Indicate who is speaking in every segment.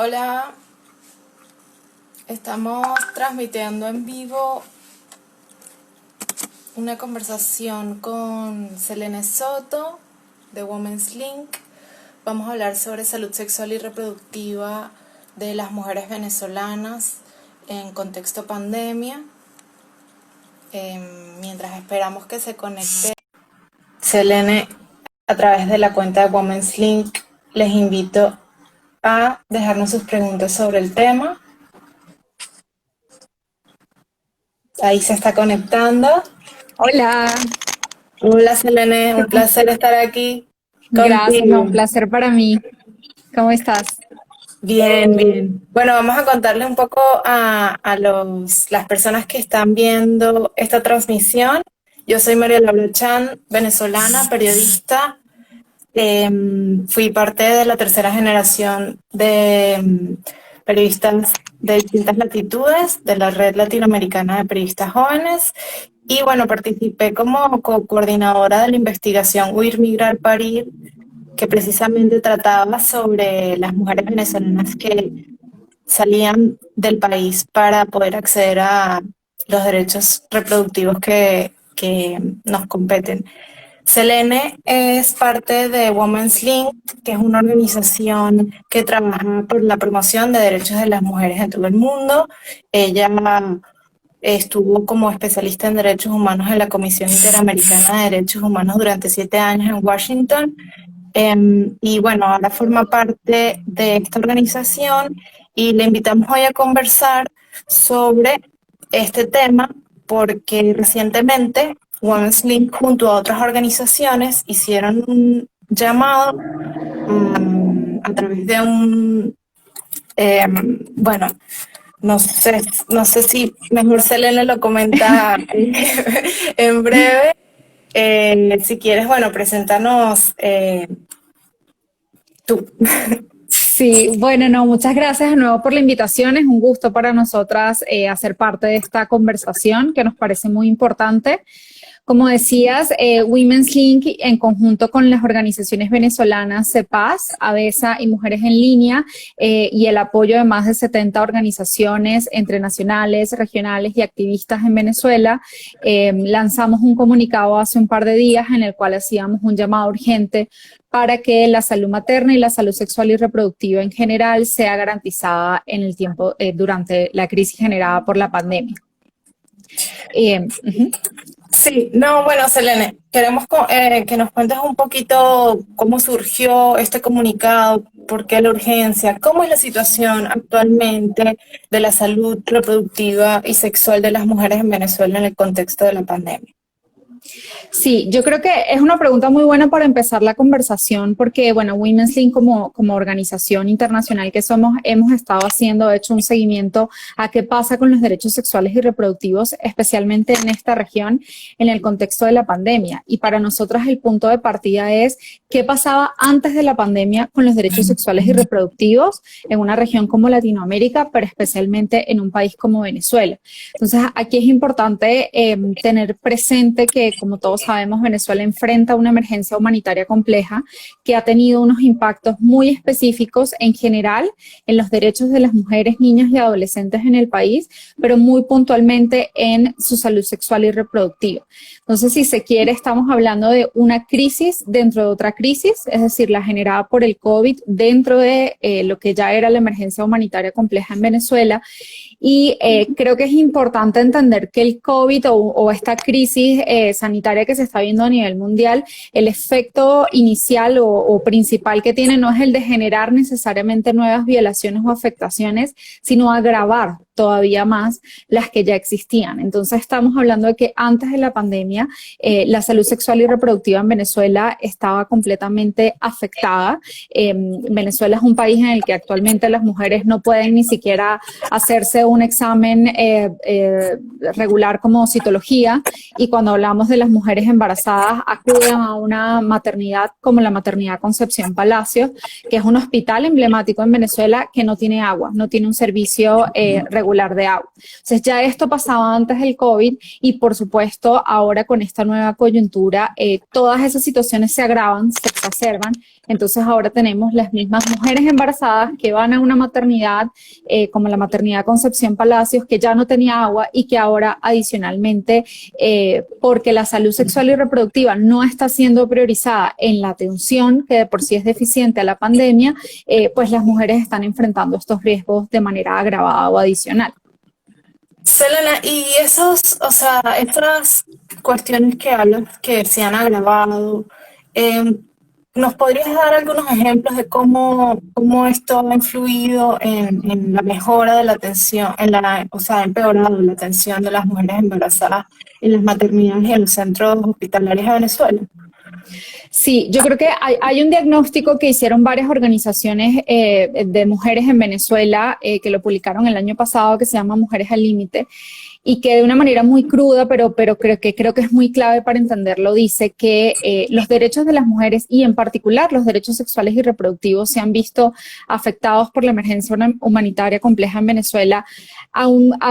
Speaker 1: Hola, estamos transmitiendo en vivo una conversación con Selene Soto de Women's Link. Vamos a hablar sobre salud sexual y reproductiva de las mujeres venezolanas en contexto pandemia. Mientras esperamos que se conecte Selene a través de la cuenta de Women's Link, les invito a dejarnos sus preguntas sobre el tema. Ahí se está conectando.
Speaker 2: Hola,
Speaker 1: Hola Selene, un placer estar aquí
Speaker 2: gracias, no, un
Speaker 1: contigo.
Speaker 2: placer para mí. ¿Cómo estás?
Speaker 1: Bien, bien. Bueno, vamos a contarle un poco a las personas que están viendo esta transmisión. Yo soy María Laura Chan, venezolana, periodista. Fui parte de la tercera generación de periodistas de distintas latitudes, de la Red Latinoamericana de Periodistas Jóvenes. Y bueno, participé como coordinadora de la investigación Huir, Migrar, Parir, que precisamente trataba sobre las mujeres venezolanas que salían del país para poder acceder a los derechos reproductivos que nos competen. Selene es parte de Women's Link, que es una organización que trabaja por la promoción de derechos de las mujeres en todo el mundo. Ella estuvo como especialista en derechos humanos en la Comisión Interamericana de Derechos Humanos durante 7 años en Washington. Y bueno, ahora forma parte de esta organización y le invitamos hoy a conversar sobre este tema porque recientemente Women's Link junto a otras organizaciones hicieron un llamado a través de bueno, no sé si mejor Selene lo comenta en breve. Si quieres, bueno, preséntanos tú.
Speaker 2: Sí, bueno, no, muchas gracias de nuevo por la invitación. Es un gusto para nosotras hacer parte de esta conversación que nos parece muy importante. Como decías, Women's Link en conjunto con las organizaciones venezolanas CEPAS, ABESA y Mujeres en Línea y el apoyo de más de 70 organizaciones entre nacionales, regionales y activistas en Venezuela, lanzamos un comunicado hace un par de días en el cual hacíamos un llamado urgente para que la salud materna y la salud sexual y reproductiva en general sea garantizada en el tiempo durante la crisis generada por la pandemia. Uh-huh.
Speaker 1: Sí, no, bueno, Selene, queremos que nos cuentes un poquito cómo surgió este comunicado, por qué la urgencia, cómo es la situación actualmente de la salud reproductiva y sexual de las mujeres en Venezuela en el contexto de la pandemia.
Speaker 2: Sí, yo creo que es una pregunta muy buena para empezar la conversación porque, bueno, Women's Link como organización internacional que somos, hemos estado haciendo, de hecho, un seguimiento a qué pasa con los derechos sexuales y reproductivos, especialmente en esta región, en el contexto de la pandemia. Y para nosotras el punto de partida es qué pasaba antes de la pandemia con los derechos sexuales y reproductivos en una región como Latinoamérica, pero especialmente en un país como Venezuela. Entonces, aquí es importante tener presente que, como todos sabemos, Venezuela enfrenta una emergencia humanitaria compleja que ha tenido unos impactos muy específicos en general en los derechos de las mujeres, niñas y adolescentes en el país, pero muy puntualmente en su salud sexual y reproductiva. Entonces, si se quiere, estamos hablando de una crisis dentro de otra crisis, es decir, la generada por el COVID dentro de lo que ya era la emergencia humanitaria compleja en Venezuela. Y creo que es importante entender que el COVID o esta crisis sanitaria que se está viendo a nivel mundial, el efecto inicial o principal que tiene no es el de generar necesariamente nuevas violaciones o afectaciones, sino agravar todavía más las que ya existían. Entonces estamos hablando de que antes de la pandemia la salud sexual y reproductiva en Venezuela estaba completamente afectada. Venezuela es un país en el que actualmente las mujeres no pueden ni siquiera hacerse un examen regular como citología, y cuando hablamos de las mujeres embarazadas acuden a una maternidad como la maternidad Concepción Palacios, que es un hospital emblemático en Venezuela que no tiene agua, no tiene un servicio regular de agua. Entonces ya esto pasaba antes del COVID y por supuesto ahora con esta nueva coyuntura todas esas situaciones se agravan, se exacerban Entonces ahora tenemos las mismas mujeres embarazadas que van a una maternidad, como la maternidad Concepción Palacios, que ya no tenía agua y que ahora adicionalmente, porque la salud sexual y reproductiva no está siendo priorizada en la atención, que de por sí es deficiente a la pandemia, pues las mujeres están enfrentando estos riesgos de manera agravada o adicional.
Speaker 1: Selena, y esos, o sea, estas cuestiones que hablas que se han agravado, eh, ¿nos podrías dar algunos ejemplos de cómo esto ha influido en la mejora de la atención, o sea, ha empeorado la atención de las mujeres embarazadas en las maternidades y en los centros hospitalarios de Venezuela?
Speaker 2: Sí, yo creo que hay un diagnóstico que hicieron varias organizaciones de mujeres en Venezuela que lo publicaron el año pasado, que se llama Mujeres al Límite, y que de una manera muy cruda, pero creo que es muy clave para entenderlo, dice que los derechos de las mujeres y en particular los derechos sexuales y reproductivos se han visto afectados por la emergencia humanitaria compleja en Venezuela a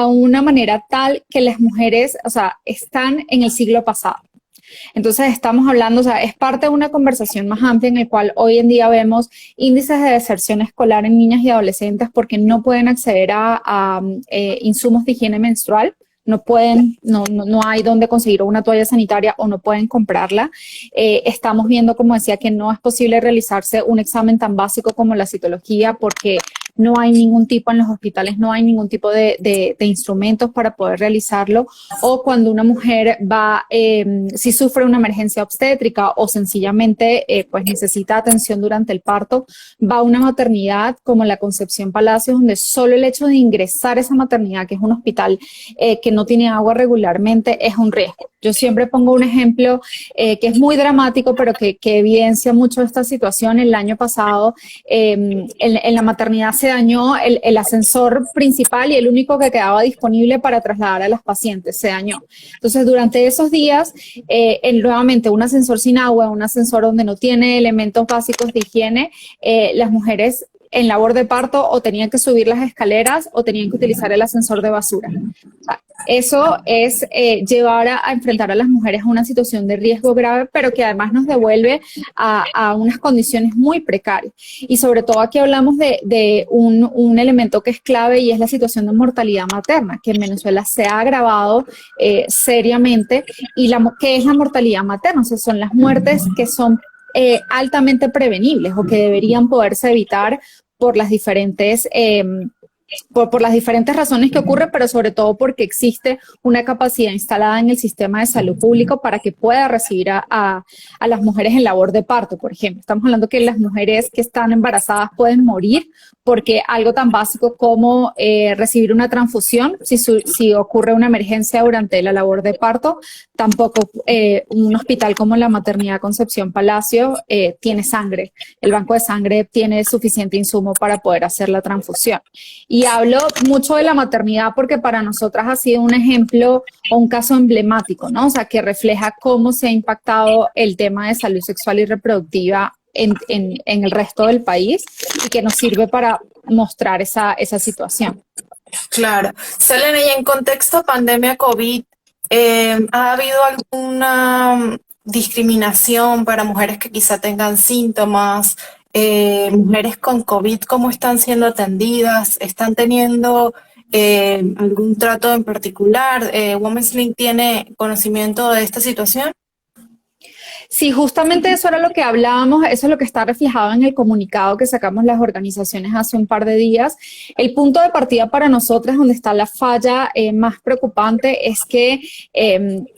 Speaker 2: una manera tal que las mujeres, o sea, están en el siglo pasado. Entonces estamos hablando, o sea, es parte de una conversación más amplia en el cual hoy en día vemos índices de deserción escolar en niñas y adolescentes porque no pueden acceder a insumos de higiene menstrual. No pueden, no hay donde conseguir una toalla sanitaria o no pueden comprarla. Estamos viendo, como decía, que no es posible realizarse un examen tan básico como la citología porque no hay ningún tipo en los hospitales, no hay ningún tipo de instrumentos para poder realizarlo. O cuando una mujer va, si sufre una emergencia obstétrica o sencillamente pues necesita atención durante el parto, va a una maternidad como la Concepción Palacios, donde solo el hecho de ingresar a esa maternidad, que es un hospital que no tiene agua regularmente, es un riesgo. Yo siempre pongo un ejemplo que es muy dramático, pero que evidencia mucho esta situación. El año pasado en la maternidad se dañó el ascensor principal y el único que quedaba disponible para trasladar a las pacientes, se dañó. Entonces, durante esos días, nuevamente un ascensor sin agua, un ascensor donde no tiene elementos básicos de higiene, las mujeres en labor de parto o tenían que subir las escaleras o tenían que utilizar el ascensor de basura. O sea, eso es llevar a enfrentar a las mujeres a una situación de riesgo grave, pero que además nos devuelve a unas condiciones muy precarias. Y sobre todo aquí hablamos de un elemento que es clave y es la situación de mortalidad materna, que en Venezuela se ha agravado seriamente. ¿Y qué es la mortalidad materna? O sea, son las muertes que son altamente prevenibles o que deberían poderse evitar por las diferentes por las diferentes razones que ocurren, pero sobre todo porque existe una capacidad instalada en el sistema de salud público para que pueda recibir a las mujeres en labor de parto, por ejemplo. Estamos hablando que las mujeres que están embarazadas pueden morir porque algo tan básico como recibir una transfusión, si ocurre una emergencia durante la labor de parto, tampoco un hospital como la Maternidad Concepción Palacio tiene sangre. El banco de sangre tiene suficiente insumo para poder hacer la transfusión. Y hablo mucho de la maternidad porque para nosotras ha sido un ejemplo o un caso emblemático, ¿no? O sea, que refleja cómo se ha impactado el tema de salud sexual y reproductiva en el resto del país y que nos sirve para mostrar esa situación.
Speaker 1: Claro. Selena, y en contexto pandemia COVID, ¿ha habido alguna discriminación para mujeres que quizá tengan síntomas? Mujeres con COVID, ¿cómo están siendo atendidas? ¿Están teniendo algún trato en particular? ¿Women's Link tiene conocimiento de esta situación?
Speaker 2: Sí, justamente eso era lo que hablábamos, eso es lo que está reflejado en el comunicado que sacamos las organizaciones hace un par de días. El punto de partida para nosotras, donde está la falla más preocupante, es que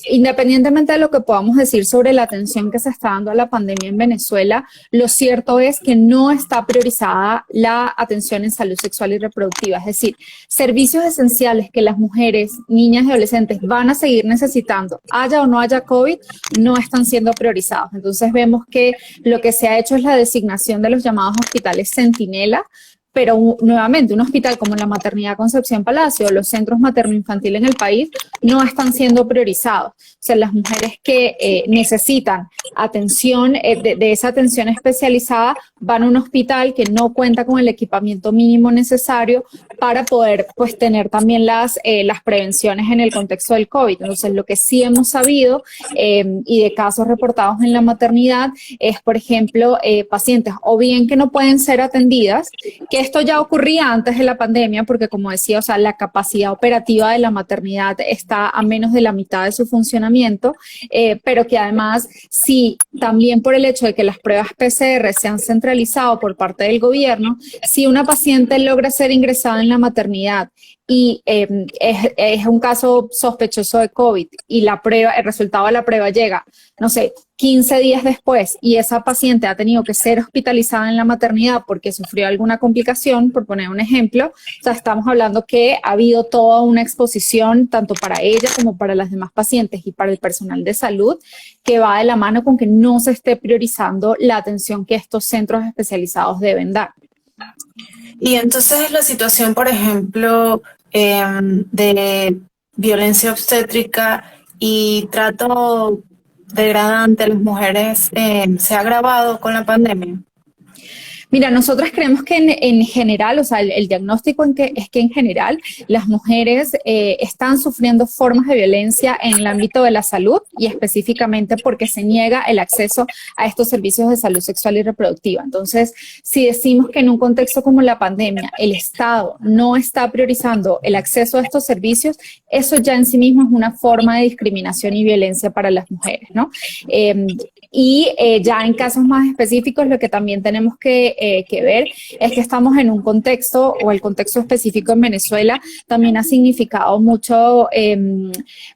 Speaker 2: independientemente de lo que podamos decir sobre la atención que se está dando a la pandemia en Venezuela, lo cierto es que no está priorizada la atención en salud sexual y reproductiva. Es decir, servicios esenciales que las mujeres, niñas y adolescentes van a seguir necesitando, haya o no haya COVID, no están siendo priorizados. Entonces vemos que lo que se ha hecho es la designación de los llamados hospitales centinela pero nuevamente un hospital como la Maternidad Concepción Palacio o los centros materno-infantil en el país no están siendo priorizados. O sea, las mujeres que necesitan atención, de esa atención especializada, van a un hospital que no cuenta con el equipamiento mínimo necesario para poder pues tener también las prevenciones en el contexto del COVID. Entonces, lo que sí hemos sabido y de casos reportados en la maternidad es, por ejemplo, pacientes o bien que no pueden ser atendidas, que esto ya ocurría antes de la pandemia, porque como decía, o sea, la capacidad operativa de la maternidad está a menos de la mitad de su funcionamiento, pero que además sí, también por el hecho de que las pruebas PCR se han centralizado por parte del gobierno, si una paciente logra ser ingresada en la maternidad y es un caso sospechoso de COVID y el resultado de la prueba llega, no sé, 15 días después y esa paciente ha tenido que ser hospitalizada en la maternidad porque sufrió alguna complicación, por poner un ejemplo, o sea, estamos hablando que ha habido toda una exposición tanto para ella como para las demás pacientes y para el personal de salud que va de la mano con que no se esté priorizando la atención que estos centros especializados deben dar.
Speaker 1: Y entonces la situación, por ejemplo, de violencia obstétrica y trato degradante a las mujeres se ha agravado con la pandemia.
Speaker 2: Mira, nosotras creemos que en general, o sea, el diagnóstico es que en general las mujeres están sufriendo formas de violencia en el ámbito de la salud y específicamente porque se niega el acceso a estos servicios de salud sexual y reproductiva. Entonces, si decimos que en un contexto como la pandemia el Estado no está priorizando el acceso a estos servicios, eso ya en sí mismo es una forma de discriminación y violencia para las mujeres, ¿no? Ya en casos más específicos, lo que también tenemos que ver es que estamos en un contexto, o el contexto específico en Venezuela, también ha significado mucho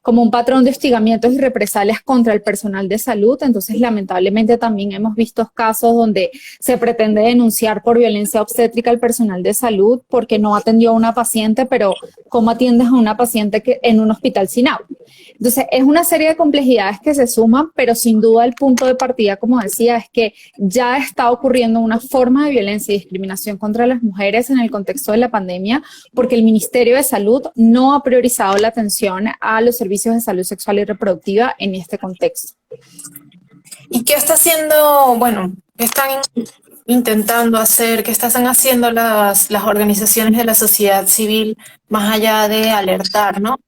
Speaker 2: como un patrón de hostigamientos y represalias contra el personal de salud. Entonces, lamentablemente también hemos visto casos donde se pretende denunciar por violencia obstétrica al personal de salud porque no atendió a una paciente, pero ¿cómo atiendes a una paciente en un hospital sin agua? Entonces, es una serie de complejidades que se suman, pero sin duda el punto de partida, como decía, es que ya está ocurriendo una forma de violencia y discriminación contra las mujeres en el contexto de la pandemia, porque el Ministerio de Salud no ha priorizado la atención a los servicios de salud sexual y reproductiva en este contexto.
Speaker 1: ¿Y qué está haciendo, bueno, qué están intentando hacer, qué están haciendo las organizaciones de la sociedad civil más allá de alertar, ¿no?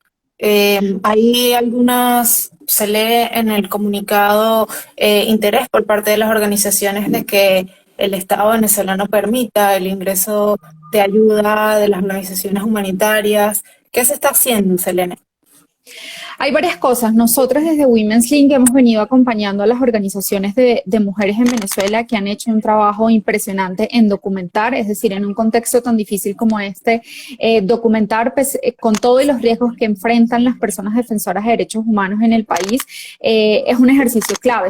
Speaker 1: Hay algunas, se lee en el comunicado interés por parte de las organizaciones de que el Estado venezolano permita el ingreso de ayuda de las organizaciones humanitarias. ¿Qué se está haciendo, Selene?
Speaker 2: Hay varias cosas. Nosotros desde Women's Link hemos venido acompañando a las organizaciones de mujeres en Venezuela que han hecho un trabajo impresionante en documentar, es decir, en un contexto tan difícil como este, documentar pues, con todos los riesgos que enfrentan las personas defensoras de derechos humanos en el país. Es un ejercicio clave,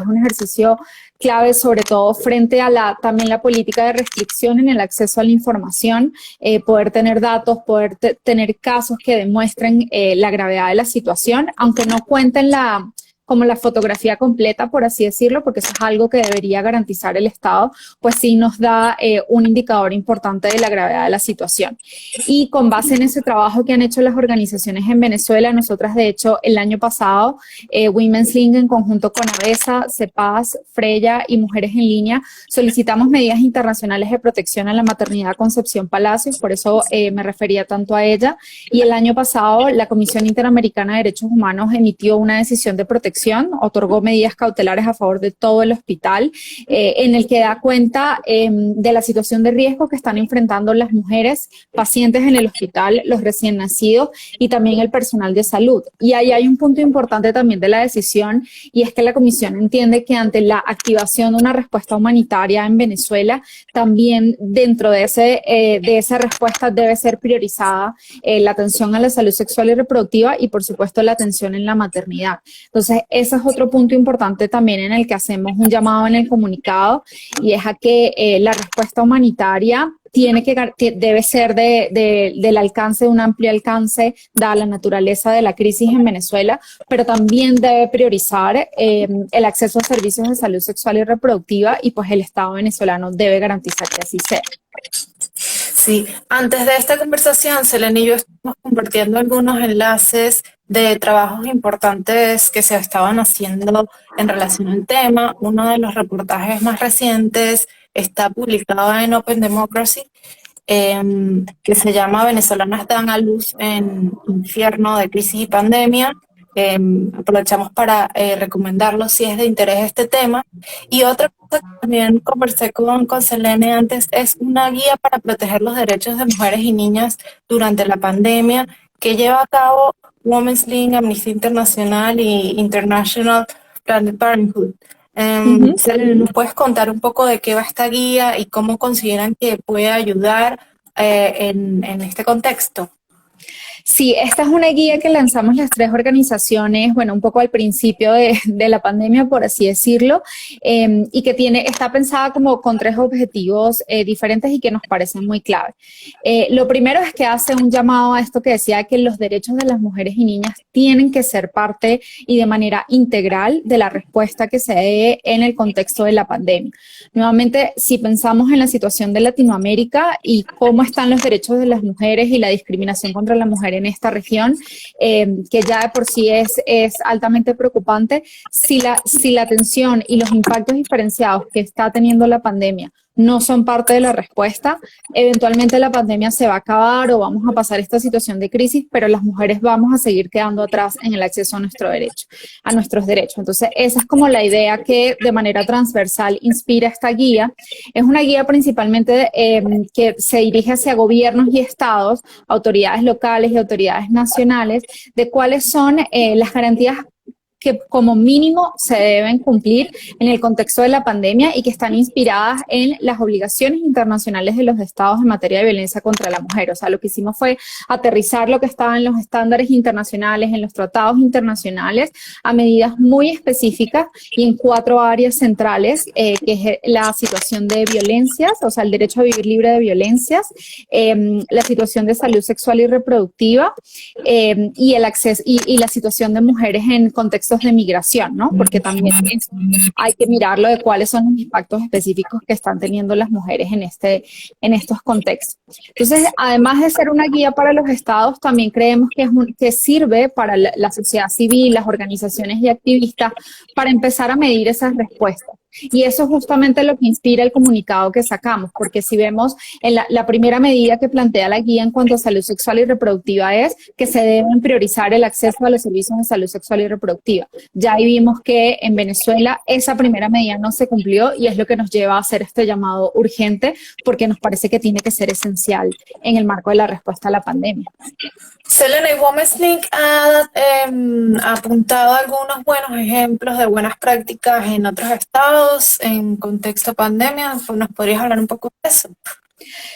Speaker 2: clave sobre todo frente a también la política de restricción en el acceso a la información, poder tener datos, poder tener casos que demuestren la gravedad de la situación, aunque no cuenten como la fotografía completa, por así decirlo, porque eso es algo que debería garantizar el Estado, pues sí nos da un indicador importante de la gravedad de la situación. Y con base en ese trabajo que han hecho las organizaciones en Venezuela, nosotras de hecho el año pasado, Women's Link en conjunto con ABESA, CEPAS, Freya y Mujeres en Línea, solicitamos medidas internacionales de protección a la maternidad Concepción Palacios, por eso me refería tanto a ella, y el año pasado la Comisión Interamericana de Derechos Humanos emitió una decisión de protección, otorgó medidas cautelares a favor de todo el hospital, en el que da cuenta de la situación de riesgo que están enfrentando las mujeres, pacientes en el hospital, los recién nacidos y también el personal de salud. Y ahí hay un punto importante también de la decisión, y es que la Comisión entiende que ante la activación de una respuesta humanitaria en Venezuela, también dentro de esa respuesta debe ser priorizada la atención a la salud sexual y reproductiva y, por supuesto, la atención en la maternidad. Entonces, ese es otro punto importante también en el que hacemos un llamado en el comunicado, y es a que la respuesta humanitaria debe ser del alcance, de un amplio alcance, dada la naturaleza de la crisis en Venezuela, pero también debe priorizar el acceso a servicios de salud sexual y reproductiva, y pues el Estado venezolano debe garantizar que así sea.
Speaker 1: Sí, antes de esta conversación, Selene y yo estuvimos compartiendo algunos enlaces de trabajos importantes que se estaban haciendo en relación al tema. Uno de los reportajes más recientes está publicado en Open Democracy, que se llama Venezolanas dan a luz en infierno de crisis y pandemia. Aprovechamos para recomendarlo si es de interés este tema. Y otra cosa que también conversé con Selene antes es una guía para proteger los derechos de mujeres y niñas durante la pandemia que lleva a cabo Women's Link, Amnistía Internacional y International Planned Parenthood.
Speaker 2: Ujú.
Speaker 1: Selene, ¿nos puedes contar un poco de qué va esta guía y cómo consideran que puede ayudar en este contexto?
Speaker 2: Sí, esta es una guía que lanzamos las tres organizaciones, bueno, un poco al principio de la pandemia, por así decirlo, y que está pensada como con tres objetivos diferentes y que nos parecen muy clave. Lo primero es que hace un llamado a esto que decía que los derechos de las mujeres y niñas tienen que ser parte y de manera integral de la respuesta que se dé en el contexto de la pandemia. Nuevamente, si pensamos en la situación de Latinoamérica y cómo están los derechos de las mujeres y la discriminación contra la mujer en esta región, que ya de por sí es altamente preocupante, si la atención y los impactos diferenciados que está teniendo la pandemia no son parte de la respuesta, eventualmente la pandemia se va a acabar o vamos a pasar esta situación de crisis, pero las mujeres vamos a seguir quedando atrás en el acceso a a nuestros derechos. Entonces, esa es como la idea que de manera transversal inspira esta guía. Es una guía principalmente que se dirige hacia gobiernos y estados, autoridades locales y autoridades nacionales, de cuáles son las garantías que como mínimo se deben cumplir en el contexto de la pandemia y que están inspiradas en las obligaciones internacionales de los estados en materia de violencia contra la mujer. O sea, lo que hicimos fue aterrizar lo que estaba en los estándares internacionales, en los tratados internacionales, a medidas muy específicas y en cuatro áreas centrales, que es la situación de violencias, o sea, el derecho a vivir libre de violencias, la situación de salud sexual y reproductiva, y el acceso y la situación de mujeres en contextos de migración, ¿no? Porque también hay que mirarlo de cuáles son los impactos específicos que están teniendo las mujeres en estos contextos. Entonces, además de ser una guía para los estados, también creemos que sirve para la sociedad civil, las organizaciones y activistas para empezar a medir esas respuestas. Y eso es justamente lo que inspira el comunicado que sacamos, porque si vemos en la primera medida que plantea la guía en cuanto a salud sexual y reproductiva es que se deben priorizar el acceso a los servicios de salud sexual y reproductiva. Ya ahí vimos que en Venezuela esa primera medida no se cumplió y es lo que nos lleva a hacer este llamado urgente, porque nos parece que tiene que ser esencial en el marco de la respuesta a la pandemia.
Speaker 1: Selena, y Women's Link ha apuntado algunos buenos ejemplos de buenas prácticas en otros estados en contexto pandemia. ¿Nos podrías hablar un poco de eso?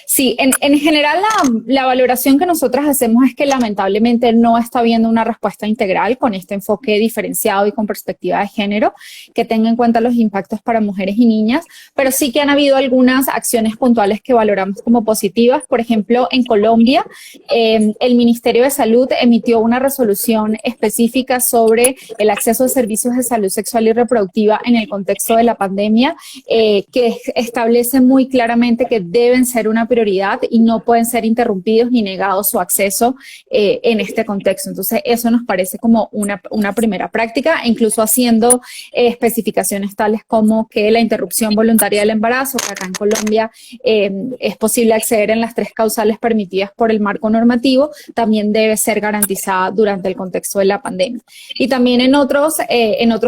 Speaker 2: Sí, en general la valoración que nosotras hacemos es que lamentablemente no está habiendo una respuesta integral con este enfoque diferenciado y con perspectiva de género que tenga en cuenta los impactos para mujeres y niñas, pero sí que han habido algunas acciones puntuales que valoramos como positivas. Por ejemplo, en Colombia, el Ministerio de Salud emitió una resolución específica sobre el acceso a servicios de salud sexual y reproductiva en el contexto de la pandemia, que establece muy claramente que deben ser una prioridad y no pueden ser interrumpidos ni negados su acceso en este contexto. Entonces, eso nos parece como una primera práctica, incluso haciendo especificaciones tales como que la interrupción voluntaria del embarazo, que acá en Colombia es posible acceder en las tres causales permitidas por el marco normativo, también debe ser garantizada durante el contexto de la pandemia. Y también en otros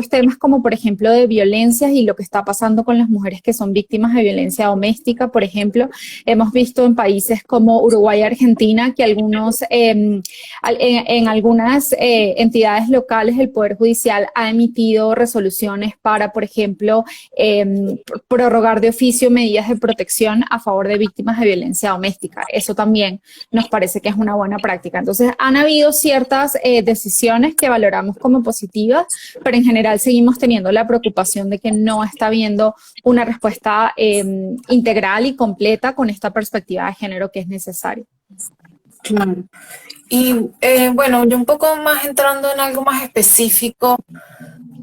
Speaker 2: temas como por ejemplo de violencias y lo que está pasando con las mujeres que son víctimas de violencia doméstica, por ejemplo, hemos visto en países como Uruguay y Argentina que en algunas entidades locales el Poder Judicial ha emitido resoluciones para, por ejemplo, prorrogar de oficio medidas de protección a favor de víctimas de violencia doméstica. Eso también nos parece que es una buena práctica. Entonces, han habido ciertas decisiones que valoramos como positivas, pero en general seguimos teniendo la preocupación de que no está habiendo una respuesta integral y completa con esta perspectiva de género que es necesario.
Speaker 1: Claro. Y bueno, yo un poco más entrando en algo más específico,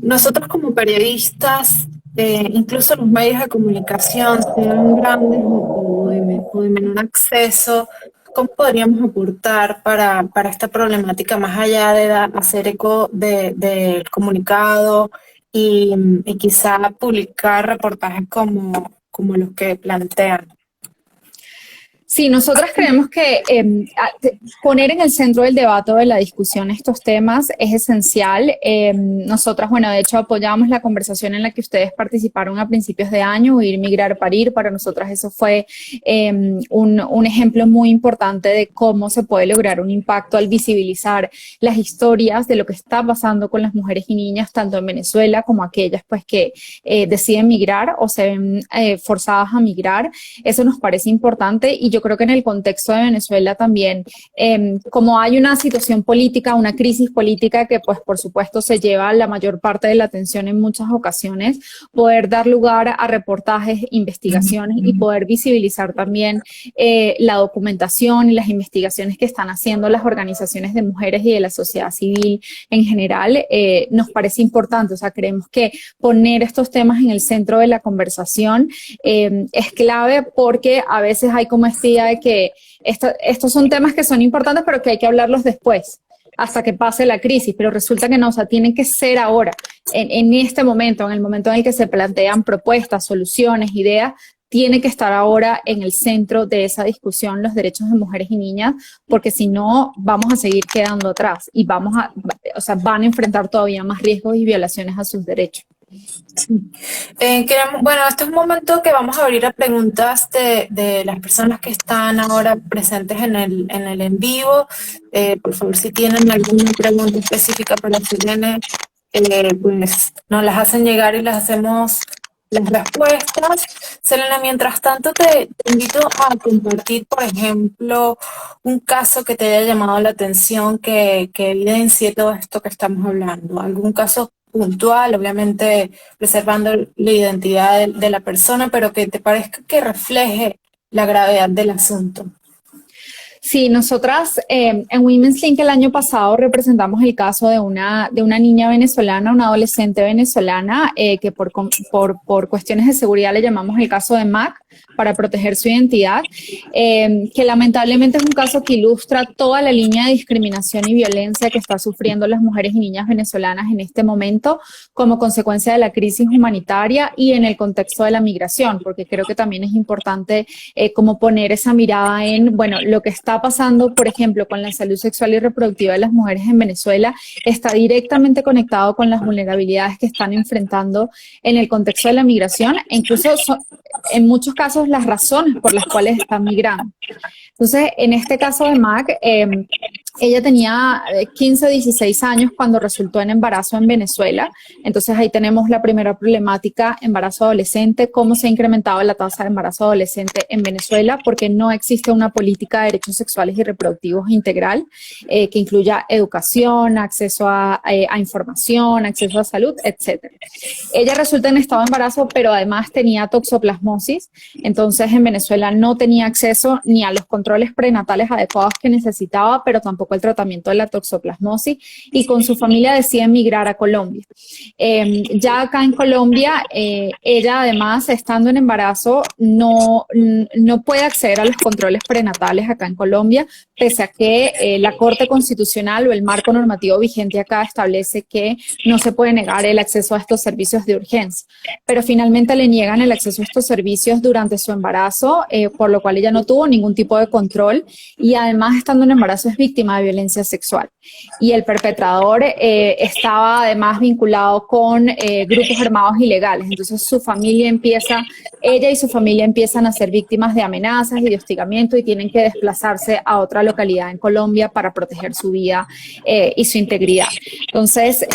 Speaker 1: nosotros como periodistas incluso los medios de comunicación, sean grandes o de menor acceso, ¿cómo podríamos aportar para esta problemática más allá de hacer eco del comunicado y quizá publicar reportajes como los que plantean?
Speaker 2: Sí, nosotras creemos que poner en el centro del debate o de la discusión estos temas es esencial. Nosotras, bueno, de hecho apoyamos la conversación en la que ustedes participaron a principios de año, Ir, Migrar, Parir. Para nosotras eso fue un ejemplo muy importante de cómo se puede lograr un impacto al visibilizar las historias de lo que está pasando con las mujeres y niñas, tanto en Venezuela como aquellas pues que deciden migrar o se ven forzadas a migrar. Eso nos parece importante y yo creo que en el contexto de Venezuela también, como hay una situación política, una crisis política que pues por supuesto se lleva la mayor parte de la atención en muchas ocasiones, poder dar lugar a reportajes, investigaciones y poder visibilizar también la documentación y las investigaciones que están haciendo las organizaciones de mujeres y de la sociedad civil en general, nos parece importante. O sea, creemos que poner estos temas en el centro de la conversación es clave porque a veces hay como este de que estos son temas que son importantes, pero que hay que hablarlos después, hasta que pase la crisis, pero resulta que no, o sea, tienen que ser ahora, en este momento, en el momento en el que se plantean propuestas, soluciones, ideas, tiene que estar ahora en el centro de esa discusión los derechos de mujeres y niñas, porque si no, vamos a seguir quedando atrás y o sea, van a enfrentar todavía más riesgos y violaciones a sus derechos.
Speaker 1: Sí. Bueno, este es un momento que vamos a abrir a preguntas de las personas que están ahora presentes en el en vivo. Por favor, si tienen alguna pregunta específica para Selene, pues nos las hacen llegar y las hacemos las respuestas. Selene, mientras tanto te invito a compartir, por ejemplo, un caso que te haya llamado la atención que evidencie todo esto que estamos hablando. ¿Algún caso puntual, obviamente preservando la identidad de la persona, pero que te parezca que refleje la gravedad del asunto?
Speaker 2: Sí, nosotras en Women's Link el año pasado representamos el caso de una niña venezolana, una adolescente venezolana, que por cuestiones de seguridad le llamamos el caso de Mac, para proteger su identidad, que lamentablemente es un caso que ilustra toda la línea de discriminación y violencia que están sufriendo las mujeres y niñas venezolanas en este momento como consecuencia de la crisis humanitaria y en el contexto de la migración, porque creo que también es importante como poner esa mirada en, bueno, lo que está pasando, por ejemplo, con la salud sexual y reproductiva de las mujeres en Venezuela está directamente conectado con las vulnerabilidades que están enfrentando en el contexto de la migración e incluso en muchos casos las razones por las cuales están migrando. Entonces, en este caso de Mac, ella tenía 15 o 16 años cuando resultó en embarazo en Venezuela. Entonces, ahí tenemos la primera problemática, embarazo adolescente, cómo se ha incrementado la tasa de embarazo adolescente en Venezuela, porque no existe una política de derechos sexuales y reproductivos integral que incluya educación, acceso a información, acceso a salud, etc. Ella resulta en estado de embarazo, pero además tenía toxoplasmosis. Entonces, en Venezuela no tenía acceso ni a los controles prenatales adecuados que necesitaba, pero tampoco el tratamiento de la toxoplasmosis, y con su familia decide emigrar a Colombia. Ya acá en Colombia, ella además, estando en embarazo, no puede acceder a los controles prenatales acá en Colombia, pese a que la Corte Constitucional o el marco normativo vigente acá establece que no se puede negar el acceso a estos servicios de urgencia. Pero finalmente le niegan el acceso a estos servicios durante su embarazo, por lo cual ella no tuvo ningún tipo de control y además, estando en embarazo, es víctima de violencia sexual. Y el perpetrador estaba además vinculado con grupos armados ilegales. Entonces ella y su familia empiezan a ser víctimas de amenazas y de hostigamiento y tienen que desplazarse a otra localidad en Colombia para proteger su vida y su integridad. Entonces,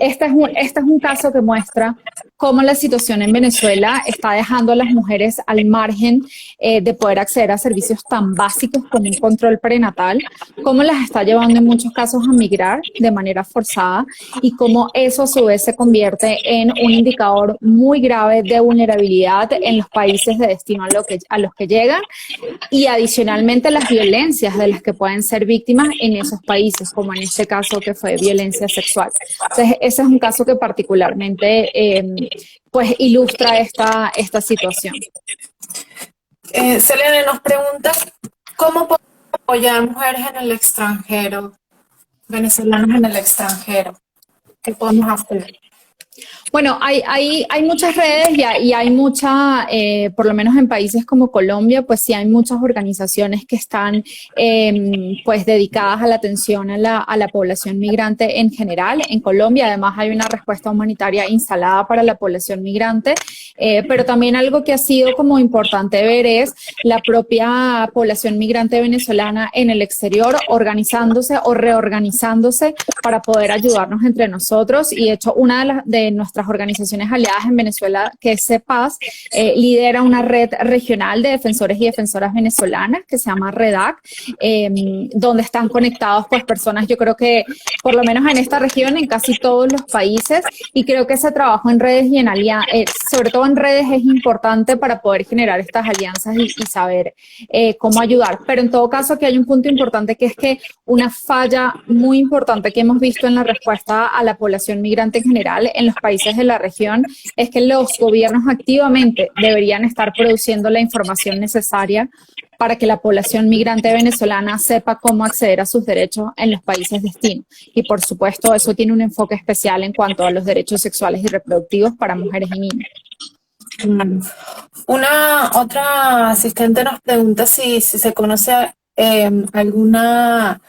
Speaker 2: este es un caso que muestra cómo la situación en Venezuela está dejando a las mujeres al margen de poder acceder a servicios tan básicos como un control prenatal, cómo las está llevando en muchos casos a migrar de manera forzada y cómo eso a su vez se convierte en un indicador muy grave de vulnerabilidad en los países de destino a los que llegan y adicionalmente las violencias de las que pueden ser víctimas en esos países, como en este caso que fue violencia sexual. Entonces, ese es un caso que particularmente pues ilustra esta situación.
Speaker 1: Selene nos pregunta, ¿cómo podemos apoyar mujeres en el extranjero, venezolanas en el extranjero? ¿Qué podemos hacer?
Speaker 2: Bueno, hay muchas redes y hay mucha, por lo menos en países como Colombia, pues sí hay muchas organizaciones que están pues dedicadas a la atención a la población migrante en general. En Colombia además hay una respuesta humanitaria instalada para la población migrante, pero también algo que ha sido como importante ver es la propia población migrante venezolana en el exterior organizándose o reorganizándose para poder ayudarnos entre nosotros y de hecho una de nuestras organizaciones aliadas en Venezuela, que es CEPAS, lidera una red regional de defensores y defensoras venezolanas que se llama REDAC, donde están conectados pues personas, yo creo que por lo menos en esta región, en casi todos los países, y creo que ese trabajo en redes y en alianzas, sobre todo en redes, es importante para poder generar estas alianzas y saber cómo ayudar. Pero en todo caso, aquí hay un punto importante que es que una falla muy importante que hemos visto en la respuesta a la población migrante en general en los países de la región es que los gobiernos activamente deberían estar produciendo la información necesaria para que la población migrante venezolana sepa cómo acceder a sus derechos en los países destino. Y por supuesto, eso tiene un enfoque especial en cuanto a los derechos sexuales y reproductivos para mujeres y niños.
Speaker 1: Una otra asistente nos pregunta si se conoce alguna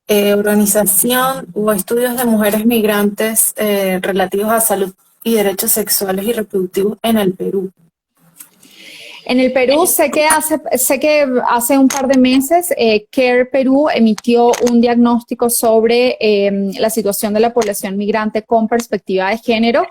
Speaker 1: organización o estudios de mujeres migrantes relativos a salud y derechos sexuales y reproductivos en el Perú.
Speaker 2: En el Perú, sé que hace un par de meses CARE Perú emitió un diagnóstico sobre la situación de la población migrante con perspectiva de género.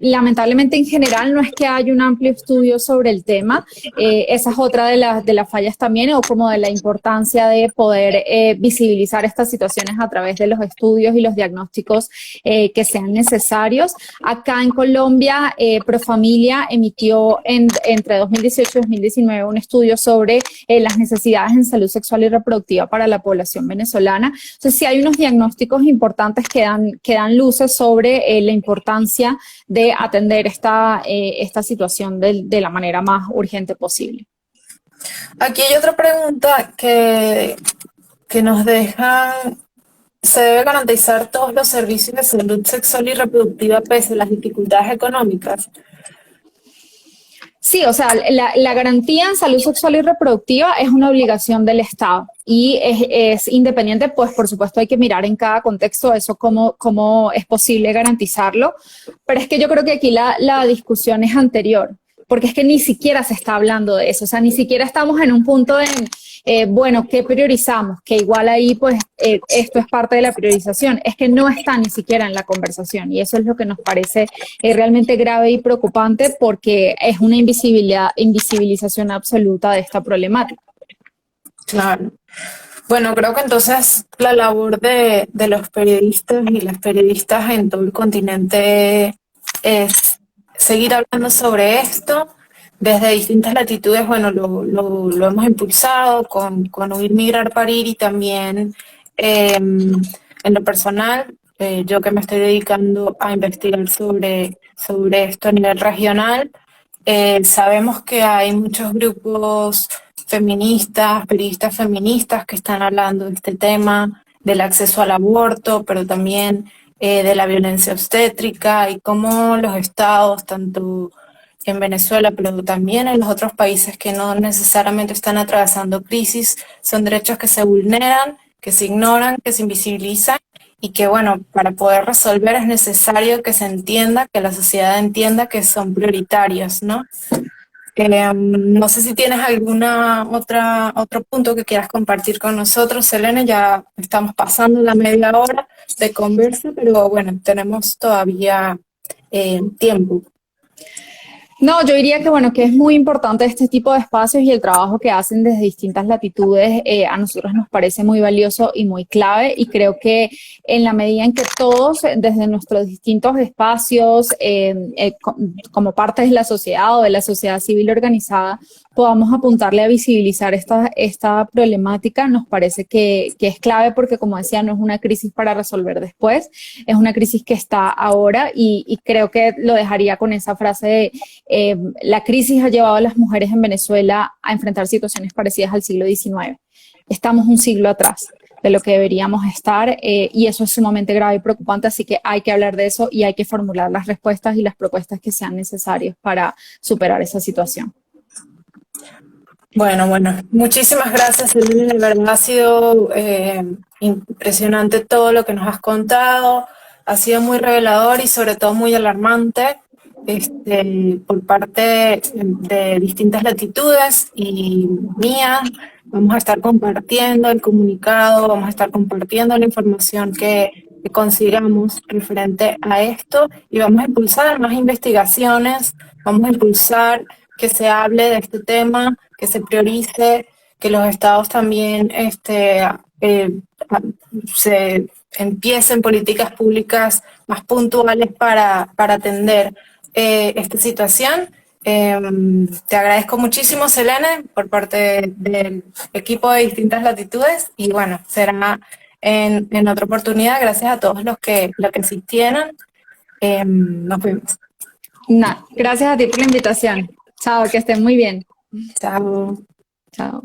Speaker 2: Lamentablemente, en general, no es que haya un amplio estudio sobre el tema. Esa es otra de las fallas también, o como de la importancia de poder visibilizar estas situaciones a través de los estudios y los diagnósticos que sean necesarios. Acá en Colombia, Profamilia emitió entre 2018 y 2019 un estudio sobre las necesidades en salud sexual y reproductiva para la población venezolana. Entonces, sí hay unos diagnósticos importantes que dan luces sobre la importancia de atender esta situación de la manera más urgente posible.
Speaker 1: Aquí hay otra pregunta que nos deja: ¿se debe garantizar todos los servicios de salud sexual y reproductiva pese a las dificultades económicas?
Speaker 2: Sí, o sea, la garantía en salud sexual y reproductiva es una obligación del Estado y es independiente, pues por supuesto hay que mirar en cada contexto eso cómo es posible garantizarlo, pero es que yo creo que aquí la discusión es anterior, porque es que ni siquiera se está hablando de eso, o sea, ni siquiera estamos en un punto de bueno, ¿qué priorizamos? Que igual ahí, pues, esto es parte de la priorización. Es que no está ni siquiera en la conversación y eso es lo que nos parece realmente grave y preocupante porque es una invisibilización absoluta de esta problemática.
Speaker 1: Claro. Bueno, creo que entonces la labor de los periodistas y las periodistas en todo el continente es seguir hablando sobre esto. Desde distintas latitudes, bueno, lo hemos impulsado con Huir, Migrar, Parir y también en lo personal, yo que me estoy dedicando a investigar sobre esto a nivel regional, sabemos que hay muchos grupos feministas, periodistas feministas que están hablando de este tema, del acceso al aborto, pero también de la violencia obstétrica y cómo los estados, tanto en Venezuela, pero también en los otros países que no necesariamente están atravesando crisis, son derechos que se vulneran, que se ignoran, que se invisibilizan y que, bueno, para poder resolver es necesario que se entienda, que la sociedad entienda que son prioritarios, ¿no? No sé si tienes otro punto que quieras compartir con nosotros, Selene. Ya estamos pasando la media hora de conversa, pero bueno, tenemos todavía tiempo.
Speaker 2: No, yo diría que bueno, que es muy importante este tipo de espacios y el trabajo que hacen desde distintas latitudes, a nosotros nos parece muy valioso y muy clave y creo que en la medida en que todos desde nuestros distintos espacios, como parte de la sociedad o de la sociedad civil organizada, podamos apuntarle a visibilizar esta problemática, nos parece que es clave porque, como decía, no es una crisis para resolver después, es una crisis que está ahora y creo que lo dejaría con esa frase de la crisis ha llevado a las mujeres en Venezuela a enfrentar situaciones parecidas al siglo XIX. Estamos un siglo atrás de lo que deberíamos estar y eso es sumamente grave y preocupante, así que hay que hablar de eso y hay que formular las respuestas y las propuestas que sean necesarias para superar esa situación.
Speaker 1: Bueno, muchísimas gracias, Elena. De verdad ha sido impresionante todo lo que nos has contado. Ha sido muy revelador y sobre todo muy alarmante por parte de distintas latitudes y mía. Vamos a estar compartiendo el comunicado, vamos a estar compartiendo la información que consigamos referente a esto y vamos a impulsar más investigaciones, vamos a impulsar que se hable de este tema, que se priorice, que los estados también se empiecen políticas públicas más puntuales para atender esta situación. Te agradezco muchísimo, Selene, por parte del equipo de distintas latitudes y bueno, será en otra oportunidad. Gracias a todos los que asistieron. Nos vemos.
Speaker 2: Gracias a ti por la invitación. Chao, que estén muy bien.
Speaker 1: Chao.
Speaker 2: Chao.